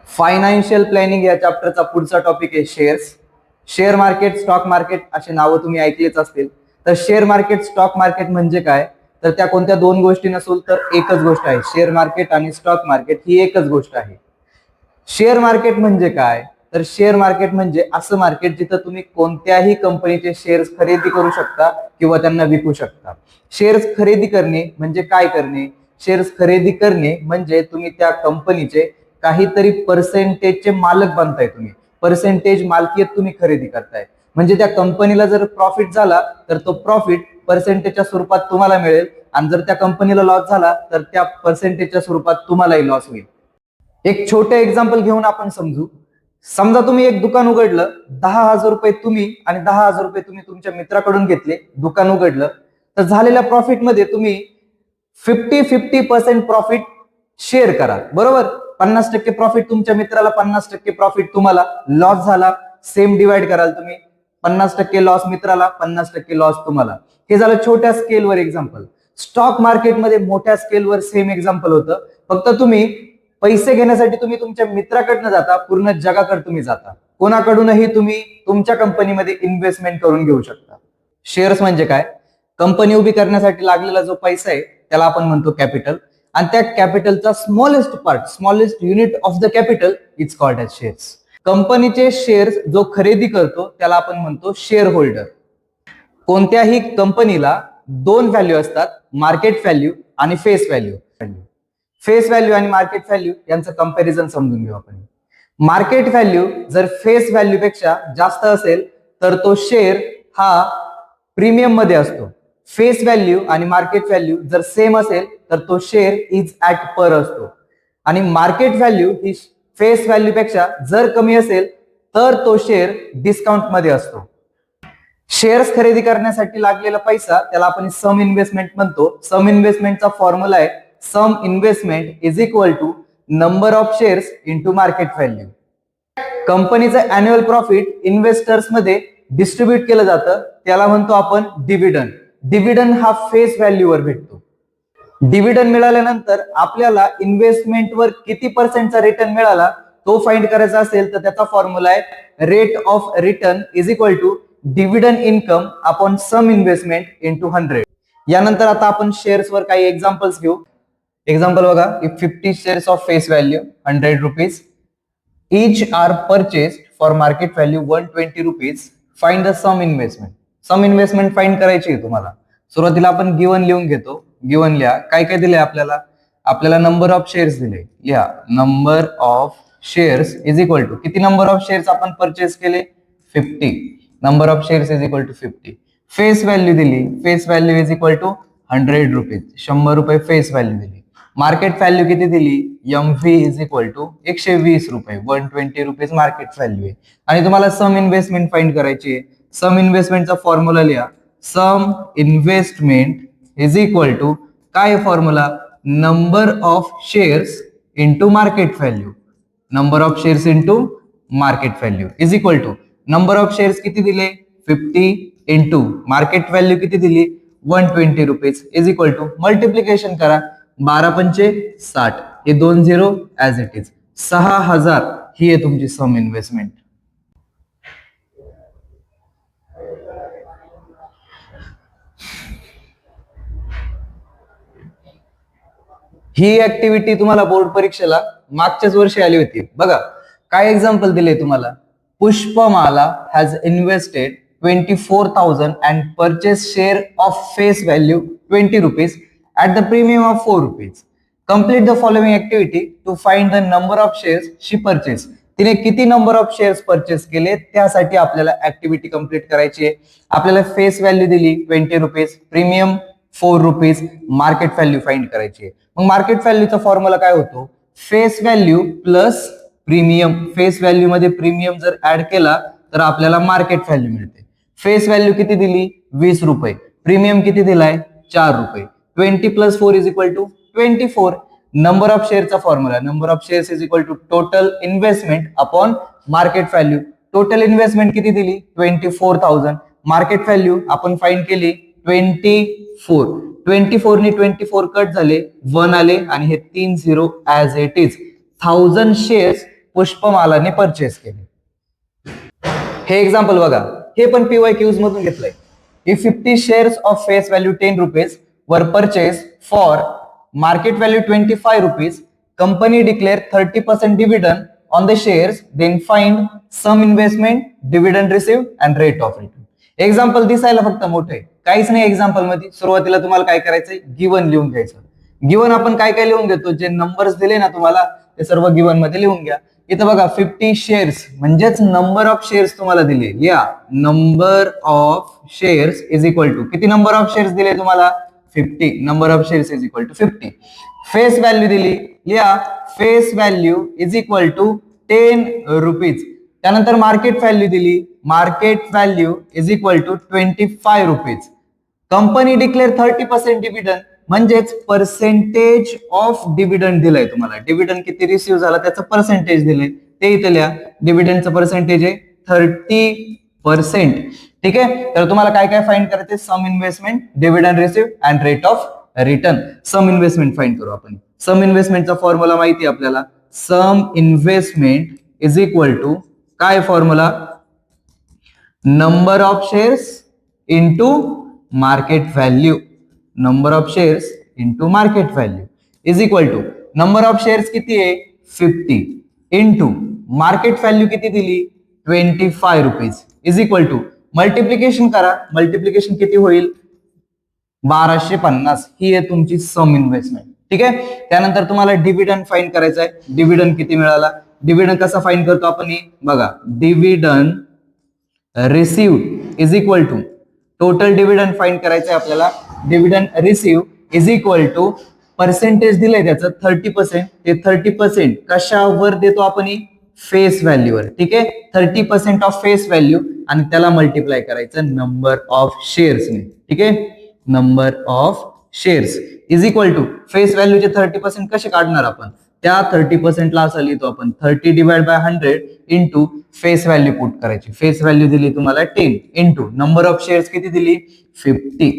Financial planning या चॅप्टरचा पुढचा topic आहे shares. Share market, stock market असे नावं तुम्ही ऐकलेच असतील. तर शेअर मार्केट, स्टॉक मार्केट म्हणजे काय, तर त्या कोणत्या दोन गोष्टी नसून तर एकच गोष्ट आहे. शेअर मार्केट आणि स्टॉक मार्केट ही एकच गोष्ट आहे. शेअर मार्केट म्हणजे काय, तर शेअर मार्केट म्हणजे असं मार्केट जिथं तुम्ही कोणत्याही कंपनीचे शेअर्स खरेदी करू शकता किंवा त्यांना विकू शकता. शेअर्स खरेदी करणे म्हणजे काय करणे, शेअर्स खरेदी करणे म्हणजे तुम्ही त्या कंपनीचे काहीतरी पर्सेंटेजचे मालक बनताय. तुम्ही पर्सेंटेज मालकीयत तुम्ही खरेदी करताय. म्हणजे त्या कंपनीला जर प्रॉफिट झाला तर तो प्रॉफिट पर्सेंटेजच्या स्वरूपात तुम्हाला मिळेल, आणि जर त्या कंपनीला लॉस झाला तर त्या पर्सेंटेजच्या स्वरूपात तुम्हालाही लॉस होईल. एक छोटे एक्झाम्पल घेऊन आपण समजू. समजा तुम्ही एक दुकान उघडलं, 10,000 रुपये तुम्ही आणि 10,000 रुपये तुम्ही तुमच्या मित्राकडून घेतले, दुकान उघडलं. तर झालेल्या प्रॉफिटमध्ये तुम्ही 50-50% प्रॉफिट शेअर करा, बरोबर. 50% प्रॉफिट तुमच्या मित्राला, 50% प्रॉफिट तुम्हाला. लॉस झाला सेम डिवाइड कराल तुम्ही. 50% लॉस मित्राला, 50% लॉस तुम्हाला. हे झालं छोट्या स्केलवर एक्झाम्पल. स्टॉक मार्केटमध्ये मोठ्या स्केलवर सेम एक्झाम्पल होतं. फक्त तुम्ही पैसे घेण्यासाठी तुम्ही तुमच्या मित्राकडनं जाता, पूर्ण जगाकडे तुम्ही जाता. कोणाकडूनही तुम्ही तुमच्या कंपनीमध्ये इन्व्हेस्टमेंट करून घेऊ शकता. शेअर्स म्हणजे काय, कंपनी उभी करण्यासाठी लागलेला जो पैसा आहे त्याला आपण म्हणतो कॅपिटल, आणि त्या कॅपिटलचा smallest part, smallest unit of the capital is called as shares. कंपनीचे शेअर्स जो खरेदी करतो त्याला आपण म्हणतो शेअर होल्डर. कोणत्याही कंपनीला दोन व्हॅल्यू असतात, मार्केट व्हॅल्यू आणि फेस व्हॅल्यू. फेस व्हॅल्यू आणि मार्केट व्हॅल्यू यांचं कंपॅरिझन समजून घेऊ आपण. मार्केट व्हॅल्यू जर फेस व्हॅल्यू पेक्षा जास्त असेल तर तो शेअर हा प्रीमियम मध्ये असतो. फेस व्हॅल्यू आणि मार्केट व्हॅल्यू जर सेम असेल तर तो शेअर इज ऍट पर असतो. आणि मार्केट व्हॅल्यू ही फेस व्हॅल्यू पेक्षा जर कमी असेल तर तो शेअर डिस्काउंट मध्ये असतो. शेअर्स खरेदी करण्यासाठी लागलेला पैसा त्याला आपण सम इन्व्हेस्टमेंट म्हणतो. सम इन्व्हेस्टमेंटचा फॉर्म्युला आहे sum investment is equal to number of shares into market value. कंपनीचं अॅन्युअल प्रॉफिट इन्व्हेस्टर्स मध्ये डिस्ट्रीब्यूट केलं जातं, त्याला म्हणतो आपण डिव्हिडंड. डिव्हिडंड हा फेस व्हॅल्यूवर भेटतो. डिव्हिडंड मिळाल्यानंतर आपल्याला इन्व्हेस्टमेंटवर किती पर्सेंटचा रिटर्न मिळाला तो फाइंड करायचा असेल तर त्याचा फॉर्म्युला आहे rate of return is equal to dividend income upon sum investment into 100. यानंतर आता आपण शेअर्सवर काही एक्झाम्पल्स घेऊ. एक्झाम्पल बघा, if 50 shares of face value 100 rupees each are purchased for market value 120 rupees, find the sum investment. Sum investment find करायची आहे तुम्हाला. सुरुवातीला आपण गिवन लिहून घेतो. गिवन लिहा, काय काय दिलंय आपल्याला. आपल्याला नंबर ऑफ शेअर्स दिले, लिहा number of shares is equal to किती नंबर ऑफ शेअर्स आपण परचेस केले 50. Number of shares is equal to 50. Face value दिली, face value is equal to 100 rupees, 100 रुपये फेस व्हॅल्यू दिली. मार्केट व्हॅल्यू किती दिली, MV इज इक्वल टू 120 रुपये, 120 rupees market value आहे. आणि तुम्हाला सम इन्व्हेस्टमेंट फाइंड करायची आहे. सम इन्व्हेस्टमेंटचा फॉर्म्युला लिहा, sum investment is equal to काय formula, number of shares into market value. Number of shares into market value is equal to number of shares किती दिले 50 इंटू मार्केट व्हॅल्यू किती दिली 120 rupees is equal to multiplication करा, 12×5 = 60, हे 2 0 as it is, 6,000 ही आहे तुमची सम investment. ही activity तुम्हाला board परीक्षेला मागच्याच वर्षी आली होती. बघा काय एक्झाम्पल दिले तुम्हाला. Pushpamala has invested 24,000 and purchase share of face value 20 rupees at the premium of 4 rupees. Complete the following activity to find the number of shares she purchased. तिने किती नंबर ऑफ शेअर्स परचेस केले त्यासाठी आपल्याला activity complete करायची आहे. आपल्याला face value दिली 20 rupees, premium 4 rupees, market value find करायची आहे. मग मार्केट व्हॅल्यूचा फॉर्म्युला काय होतो, face value plus premium. Face value मध्ये प्रीमियम जर ऍड केला तर आपल्याला मार्केट व्हॅल्यू मिळते. फेस व्हॅल्यू किती दिली 20 रुपये, प्रीमियम किती दिलाय 4 रुपये. 20 + 4 is equal to 24. Number of शेअरचा formula, number of shares is equal to total investment upon market value. Total investment किती दिली 24,000, मार्केट व्हॅल्यू आपण फाइंड केली 24. 24 ने 24 कट झाले, 1 आले आणि हे 3 0 ऍज इट इज. 1000 शेअर्स पुष्पमालाने परचेस केले. हे एक्झाम्पल बघा, हे पण PYQs मधून घेतलंय. If 50 shares of face value 10 rupees were purchased for market value 25 rupees, company declare 30% dividend on the shares, then find sum investment, dividend received and rate of return. Example दिसायला फक्त मोठे, काहीच नाही एक्झाम्पल मध्ये. सुरुवातीला तुम्हाला काय करायचंय, गिवन लिहून घ्यायचं. गिवन आपण काय काय लिहून घेतो, जे नंबर्स दिले ना तुम्हाला ते सर्व गिवन मध्ये लिहून घ्या. इथं बघा 50 शेअर्स म्हणजेच नंबर ऑफ शेअर्स तुम्हाला दिले. या number of shares is equal to, किती नंबर ऑफ शेअर्स दिले तुम्हाला, 50. Number of shares is equal to 50. Face value दिली, या face value is equal to 10 rupees. त्यानंतर मार्केट व्हॅल्यू दिली, market value is equal to 25 rupees. Company declare 30% dividend म्हणजेच percentage of dividend दिलाय तुम्हाला. Dividend किती रिसीव्ह झाला त्याचं पर्सेंटेज दिले, ते इथे लिहा. डिव्हिडंडचं पर्सेंटेज आहे 30%. ठीक आहे, तर तुम्हाला काय काय फाइंड करायचे, sum investment, dividend receive and rate of return. Sum investment find करू आपण. सम इन्व्हेस्टमेंटचा फॉर्म्युला माहिती आपल्याला. Sum investment is equal to काय formula, number of shares into market value. Number of shares into market value is equal to, number of shares किती आहे 50 into market value किती दिली 25 rupees is equal to, multiplication करा. Multiplication किती होईल 1250. ही आहे तुमची सम इन्व्हेस्टमेंट. ठीक आहे, त्यानंतर तुम्हाला डिव्हिडंड फाइंड करायचा आहे. डिव्हिडंड किती मिळाला, डिव्हिडंड कसा फाइंड करतो आपण, बघा dividend received is equal to, total dividend find करायचं आहे आपल्याला. Dividend receive is equal to percentage दिलंय त्याचं 30%. ते 30% कशावर देतो आपण, फेस व्हॅल्यूवर. ठीक आहे, 30% ऑफ फेस व्हॅल्यू आणि त्याला मल्टिप्लाय करायचं नंबर ऑफ शेअर्सने. ठीक आहे, number of shares is equal to face व्हॅल्यूचे 30% कसे काढणार आपण, त्या 30%ला असं लिहितो आपण 30 divide by 100 into face value put करायची. फेस व्हॅल्यू दिली तुम्हाला 10 इंटू नंबर ऑफ शेअर्स किती दिली 50.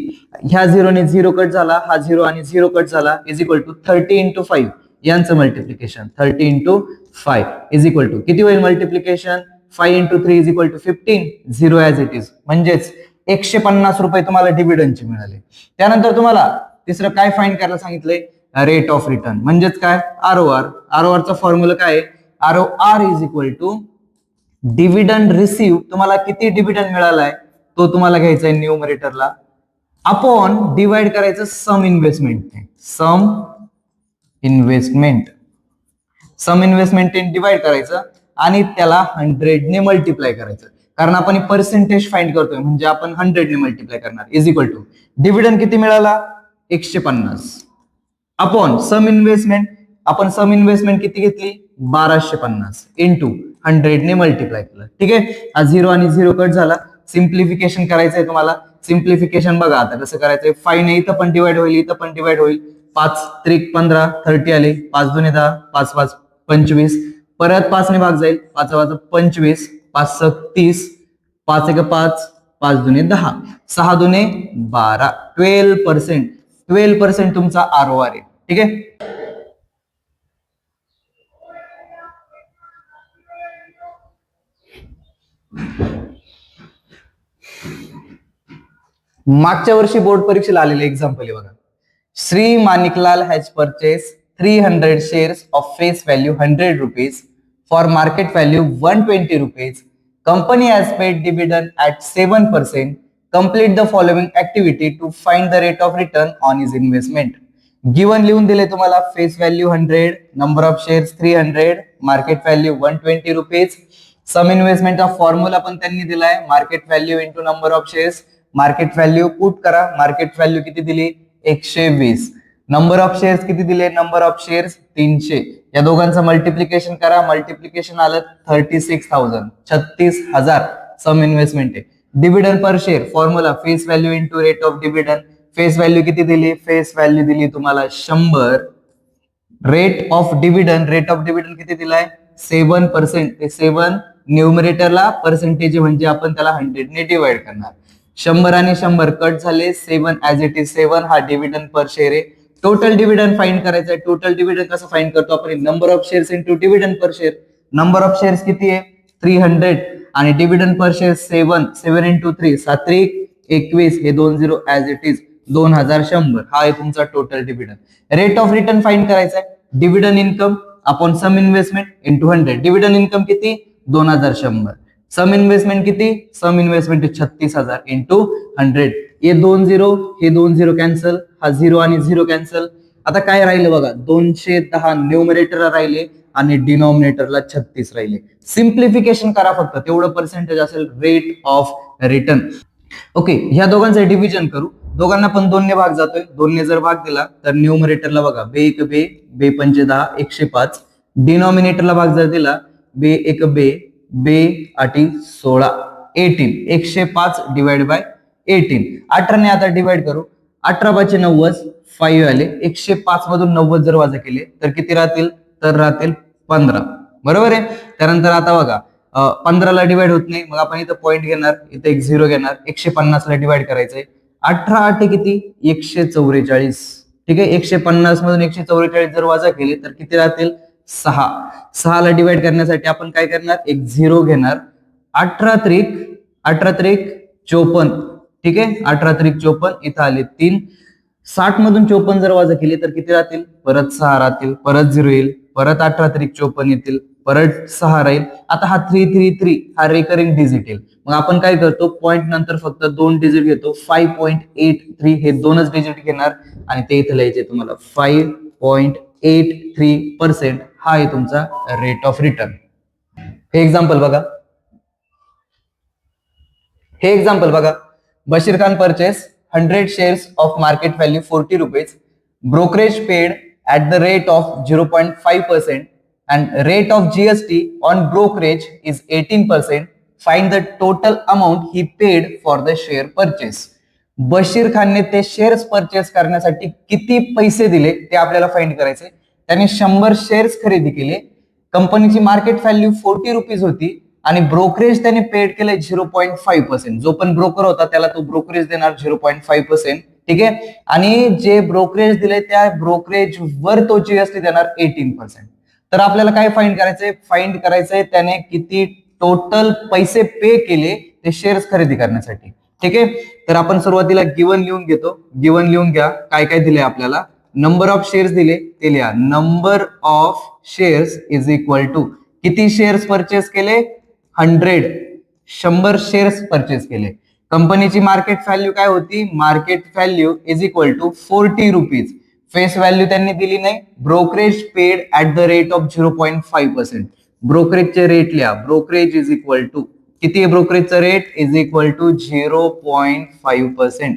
ह्या झिरोने झिरो कट झाला, हा झिरो आणि झिरो कट झाला इज इक्वल टू 30 इंटू 5 यांचं multiplication. 30 into 5 is equal to किती होईल multiplication, 5 into 3 is equal to 15. Zero as it is, म्हणजेच 150 रुपये तुम्हाला डिव्हिडंडचे मिळाले. त्यानंतर तुम्हाला तिसरं काय फाइंड करायला सांगितलंय, रेट ऑफ रिटर्न म्हणजेच काय ROR. ROR चा फॉर्म्युला काय आहे, ROR is equal to dividend receive, तुम्हाला किती डिव्हिडंड मिळालाय तो तुम्हाला घ्यायचा आहे न्यूमरेटरला, अपॉन डिवाइड करायचं सम इन्व्हेस्टमेंट. सम इन्व्हेस्टमेंट, सम इन्व्हेस्टमेंट डिवाइड करायचं आणि त्याला 100 ने मल्टिप्लाय करायचं, कारण आपण पर्सेंटेज फाइंड करतोय म्हणजे आपण 100 ने मल्टिप्लाय करणार. इज इक्वल टू डिव्हिडंड किती मिळाला 150 अपॉन सम इन्व्हेस्टमेंट, आपण सम इन्व्हेस्टमेंट किती घेतली 1250 इंटू 100 ने मल्टिप्लाय केलं. ठीक आहे, हा झिरो आणि झिरो कट झाला. सिम्प्लिफिकेशन करायचंय तुम्हाला. सिम्प्लिफिकेशन बघा आता कसं करायचंय, 5 ने इथं पण डिवाइड होईल, इथं पण डिवाइड होईल. 5 त्रिक 15, 30 आले, 5 दुने 10, 5 5 25, परत 5 ने भाग जाईल, 5 5 25, 5 6 30, 5 1 5, 5 दुने 10, 6 दुने 12, 12%. 12% तुमचा ROR आहे. ठीक आहे, मागच्या वर्षी बोर्ड परीक्षेला आलेले एक्झाम्पल आहे बघा. Shri Maniklal has purchase 300 shares of face value 100 rupees for market value 120 rupees. Company has paid dividend at 7%. Complete the following activity to find the rate of return on his investment. Given लिहून दिले तुम्हाला, face value 100, number of shares 300, market value 120 rupees. Sum इन्व्हेस्टमेंटचा formula पण त्यांनी दिलाय, market value into number of shares. Market value put करा, market value किती दिली 120. नंबर ऑफ शेअर्स किती दिले, नंबर ऑफ शेअर्स 300. या दोघांचं मल्टिप्लिकेशन करा, मल्टिप्लिकेशन आलं 36,000, 36,000 सम इन्व्हेस्टमेंट आहे. Dividend per share formula face value into rate of dividend. Face value किती दिली, फेस व्हॅल्यू दिली तुम्हाला 100. Rate of dividend, rate of dividend किती दिलाय 7%. ते 7 न्यूमरेटरला पर्सेंटेज म्हणजे आपण त्याला 100 ने डिवाइड करणार. 100 आणि 100 कट झाले, 7 ऍज इट इज 7 हा डिव्हिडंड पर शेअर आहे. टोटल डिव्हिडंड फाइंड करायचं आहे. टोटल डिव्हिडंड कसं फाइंड करतो आपण, number of shares into dividend per share. Number of shares किती आहे 300 आणि डिव्हिडंड पर शेअर 7 इंटू 3 7 21 हे 20 ऍज इट इज 2100 हा आहे तुमचा total dividend. Rate of return find करायचा आहे dividend income upon sum investment into 100. Dividend income किती 2100. सम इन्व्हेस्टमेंट किती सम इन्व्हेस्टमेंट 36,000 इंटू 100. हे 20 कॅन्सल हा 0 आणि 0 कॅन्सल. आता काय राहिले बघा 210 न्यूमरेटरला राहिले आणि डिनॉमिनेटरला 36 राहिले. सिम्प्लिफिकेशन करा फक्त तेवढं पर्सेंटेज असेल रेट ऑफ रिटर्न. ओके ह्या दोघांचं डिव्हिजन करू. दोघांना पण 2 ने भाग जातोय. 2 ने जर भाग दिला तर न्यूमरेटरला बघा बे 1 बे बे 5 10 105. डिनॉमिनेटरला भाग जर दिला बे 1 बे बे 8 16 18 105 डिवाइड बाय 18. 18 ने आता डिवाइड करू. 18 5 90 5 आले. 105 मधून 90 जर वजा केले तर किती राहतील तर राहतील 15. बरोबर आहे. त्यानंतर आता बघा 15 ला डिवाइड होत नाही मग आपण इथं पॉईंट घेणार इथे एक 0 घेणार. 150 ला डिवाइड करायचंय. 18 8 किती 144. ठीक आहे 150 मधून 144 जर वजा केले तर किती राहतील 6. 6 ला डिवाइड करण्यासाठी आपण काय करणार एक 0 घेणार. 18 त्रिक 54. ठीक आहे 18 त्रिक 54 इथं आले 3. 60 मधून 54 जर वजा केली तर किती राहतील परत 6 राहतील परत 0 येईल परत 18 त्रिक 54 येतील परत 6 राहील. आता हा 333 हा रेकरिंग डिजिट येईल. मग आपण काय करतो पॉइंट नंतर फक्त 2 डिजिट घेतो 5.83 हे 2च डिजिट घेणार आणि ते इथे लिहायचे तुम्हाला 5.83% हा आहे तुमचा रेट ऑफ रिटर्न. हे एक्झाम्पल बघा Bashir Khan purchase 100 shares of market value 40 rupees. Brokerage paid at the rate of 0.5% and rate of GST on brokerage is 18%. Find the total amount he paid for the share purchase. Bashir खानने ते shares purchase करण्यासाठी किती पैसे दिले ते आपल्याला find करायचे. त्याने 100 शेअर्स खरेदी केले. कंपनीची मार्केट व्हॅल्यू 40 रुपीज होती आणि ब्रोकरेज त्याने पेड केले 0.5%. जो पण ब्रोकर होता त्याला तो ब्रोकरेज देणार 0.5%. ठीक आहे आणि जे ब्रोकरेज दिले त्या ब्रोकरेज वर तो जीएसटी देणार 18%. तर आपल्याला काय फाइंड करायचंय त्याने किती टोटल पैसे पे केले ते शेअर्स खरेदी करण्यासाठी. ठीक आहे तर आपण सुरुवातीला गिवन लिहून घेतो. गिवन लिहून घ्या काय काय दिले आपल्याला. नंबर ऑफ शेअर्स दिले ते लिहा. Number of shares is equal to किती शेअर्स परचेस केले 100 शेअर्स परचेस केले. कंपनीची मार्केट व्हॅल्यू काय होती market value is equal to 40 rupees. Face value त्यांनी दिली नाही. Brokerage paid at the rate of 0.5%. ब्रोकरेजचे रेट लिहा. ब्रोकरेज इज इक्वल टू किती आहे ब्रोकरेजचा rate is equal to 0.5%.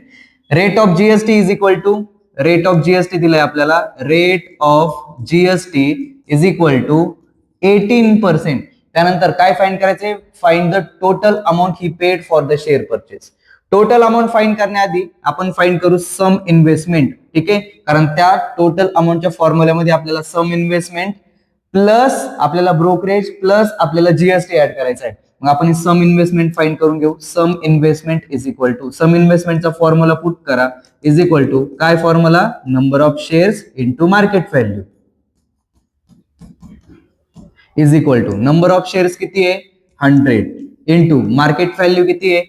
Rate of GST is equal to rate of GST दिलाय आपल्याला. Rate of GST is equal to 18%. त्यानंतर काय फाइंड करायचे फाइंड द टोटल अमाऊंट ही paid for the share purchase. Total amount find करण्याआधी आपण find करू सम investment. ठीक आहे कारण त्या टोटल अमाऊंटच्या फॉर्म्युल्यामध्ये आपल्याला सम इन्व्हेस्टमेंट प्लस आपल्याला ब्रोकरेज प्लस आपल्याला जीएसटी ऍड करायचा आहे. मग आपण सम इन्व्हेस्टमेंट फाइंड करून घेऊ. Sum investment is equal to sum इन्व्हेस्टमेंटचा फॉर्म्युला पुट करा इज इक्वल टू काय formula number of shares into market value is equal to number of shares किती आहे 100 इंटू मार्केट व्हॅल्यू किती आहे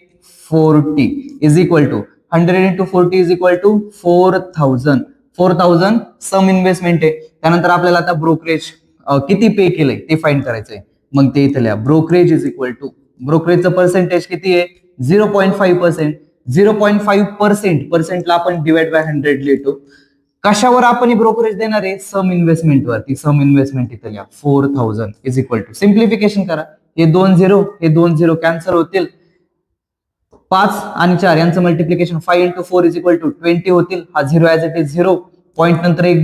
40 is equal to 100 into 40 is equal to 4000 sum investment आहे. त्यानंतर आपल्याला आता ब्रोकरेज किती पे केलंय ते फाइंड करायचंय. मग ते इथे लिहा. ब्रोकरेज इज इक्वल टू ब्रोकरेजचं पर्सेंटेज किती आहे 0.5%. 0.5% ला आपण डिवाइड बाय 100 लिहितो. कशावर आपण ब्रोकरेज देणार आहे सम इन्व्हेस्टमेंट वर. ती सम इन्व्हेस्टमेंट इथे लिहा 4000 इज इक्वल टू सिम्प्लिफिकेशन करा. हे 20 कॅन्सल होतील. 5 आणि 4 यांचं multiplication 5 into 4 is equal to 20 होतील. हा 0 ऍज इट इज 0. पॉईंट नंतर एक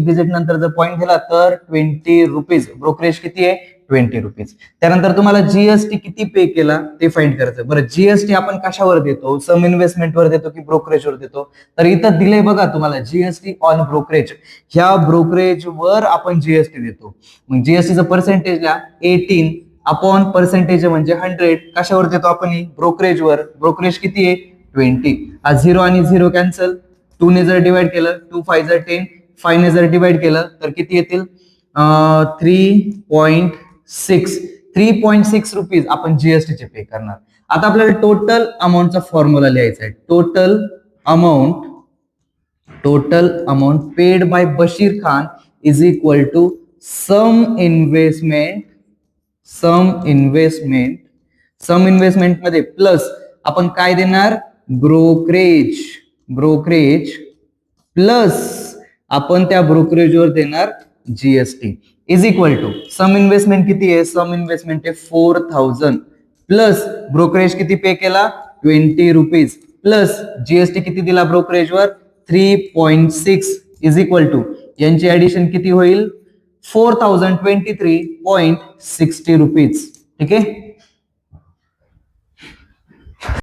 डिजिट नंतर जर पॉईंट दिला तर 20 रुपीज. ब्रोकरेज किती आहे 20 रुपीज. त्यानंतर तुम्हाला जीएसटी किती पे केला ते फाइंड करायचं. बरं जीएसटी आपण कशावर देतो सम इन्व्हेस्टमेंट वर देतो की ब्रोकरेज वर देतो. तर इथं दिले बघा तुम्हाला जीएसटी ऑन ब्रोकरेज. ह्या ब्रोकरेज वर आपण जीएसटी देतो. मग जीएसटीचं पर्सेंटेज ला 18 अपॉन पर्सेंटेज म्हणजे 100 कशावर देतो आपण ब्रोकरेज वर. ब्रोकरेज किती आहे 20. हा 0 आणि 0 कॅन्सल. 2 ने जर डिवाइड केलं 2 5 10 5 ने जर डिवाइड केलं तर किती येतील 3.6 3.6 रुपीज आपण जीएसटी चे पे करणार. आता आपल्याला टोटल अमाऊंटचा फॉर्म्युला लिहायचा आहे. Total amount paid by Bashir Khan is equal to sum investment मध्ये प्लस आपण काय देणार, ब्रोकरेज प्लस आपण त्या ब्रोकरेजवर देणार GST is equal to sum investment किती आहे, सम इन्व्हेस्टमेंट आहे 4000 प्लस ब्रोकरेज किती पे केला 20 रुपीज प्लस जीएसटी किती दिला ब्रोकरेजवर 3.6 इज इक्वल टू यांची ऍडिशन किती होईल 4023.60 रुपीज. ठीक आहे.